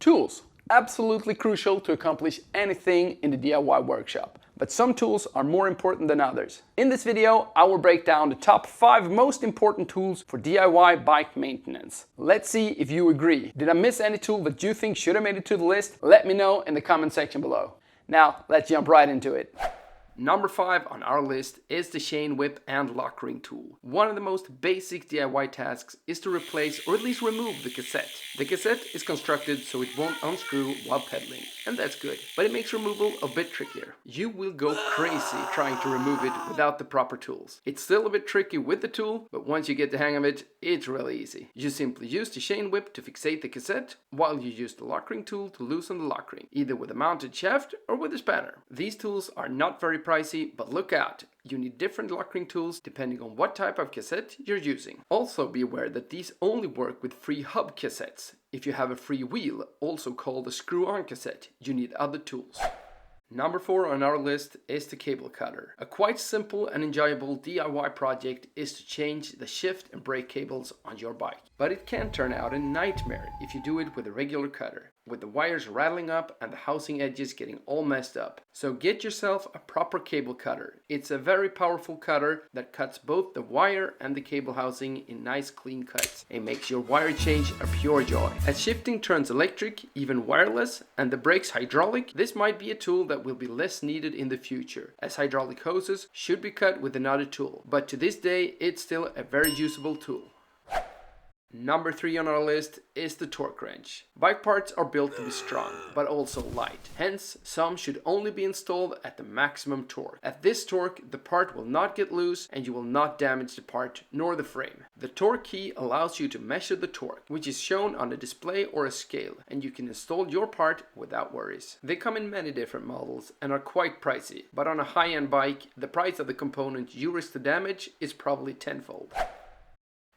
Tools. Absolutely crucial to accomplish anything in the DIY workshop. But some tools are more important than others. In this video, I will break down the top 5 most important tools for DIY bike maintenance. Let's see if you agree. Did I miss any tool that you think should have made it to the list? Let me know in the comment section below. Now, let's jump right into it. Number 5 on our list is the chain whip and lock ring tool. One of the most basic DIY tasks is to replace or at least remove the cassette. The cassette is constructed so it won't unscrew while pedaling, and that's good, but it makes removal a bit trickier. You will go crazy trying to remove it without the proper tools. It's still a bit tricky with the tool, but once you get the hang of it, it's really easy. You simply use the chain whip to fixate the cassette, while you use the lock ring tool to loosen the lock ring, either with a mounted shaft or with a spanner. These tools are not very pricey, but look out, you need different lock ring tools depending on what type of cassette you're using. Also be aware that these only work with free hub cassettes. If you have a free wheel, also called a screw-on cassette, you need other tools. Number 4 on our list is the cable cutter. A quite simple and enjoyable DIY project is to change the shift and brake cables on your bike. But it can turn out a nightmare if you do it with a regular cutter, with the wires rattling up and the housing edges getting all messed up. So get yourself a proper cable cutter. It's a very powerful cutter that cuts both the wire and the cable housing in nice clean cuts and makes your wire change a pure joy. As shifting turns electric, even wireless, and the brakes hydraulic, this might be a tool that will be less needed in the future, as hydraulic hoses should be cut with another tool. But to this day, it's still a very usable tool. Number 3 on our list is the torque wrench. Bike parts are built to be strong, but also light. Hence, some should only be installed at the maximum torque. At this torque, the part will not get loose and you will not damage the part nor the frame. The torque key allows you to measure the torque, which is shown on a display or a scale, and you can install your part without worries. They come in many different models and are quite pricey, but on a high-end bike, the price of the component you risk to damage is probably tenfold.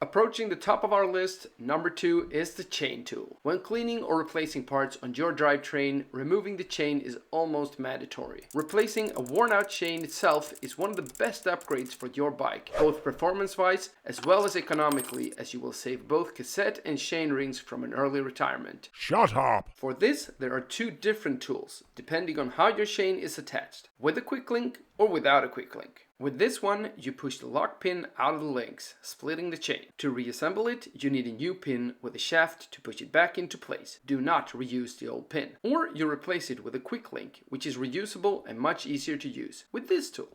Approaching the top of our list, number 2 is the chain tool. When cleaning or replacing parts on your drivetrain, removing the chain is almost mandatory. Replacing a worn out chain itself is one of the best upgrades for your bike, both performance wise as well as economically, as you will save both cassette and chain rings from an early retirement. Shut up! For this, there are 2 different tools, depending on how your chain is attached, with a quick link or without a quick link. With this one, you push the lock pin out of the links, splitting the chain. To reassemble it, you need a new pin with a shaft to push it back into place. Do not reuse the old pin. Or you replace it with a quick link, which is reusable and much easier to use with this tool.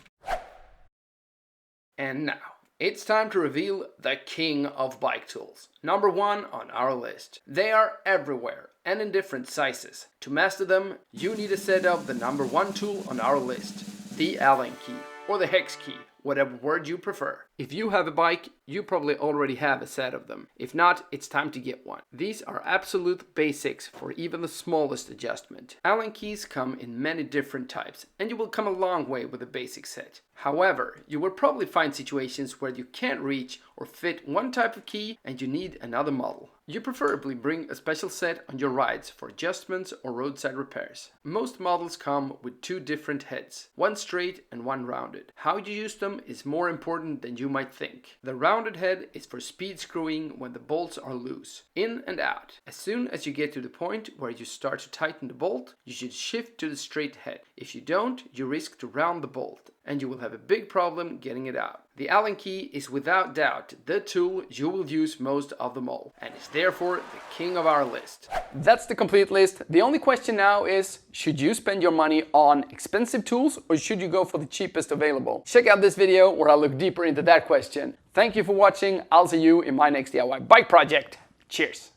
And now, it's time to reveal the king of bike tools. Number 1 on our list. They are everywhere and in different sizes. To master them, you need a set of the number 1 tool on our list, the Allen key, or the hex key, whatever word you prefer. If you have a bike, you probably already have a set of them. If not, it's time to get one. These are absolute basics for even the smallest adjustment. Allen keys come in many different types, and you will come a long way with a basic set. However, you will probably find situations where you can't reach or fit one type of key and you need another model. You preferably bring a special set on your rides for adjustments or roadside repairs. Most models come with 2 different heads, one straight and one rounded. How you use them is more important than you might think. The rounded head is for speed screwing when the bolts are loose, in and out. As soon as you get to the point where you start to tighten the bolt, you should shift to the straight head. If you don't, you risk to round the bolt, and you will have a big problem getting it out. The Allen key is without doubt the tool you will use most of them all, and is therefore the king of our list. That's the complete list. The only question now is, should you spend your money on expensive tools or should you go for the cheapest available? Check out this video where I look deeper into that question. Thank you for watching. I'll see you in my next DIY bike project. Cheers!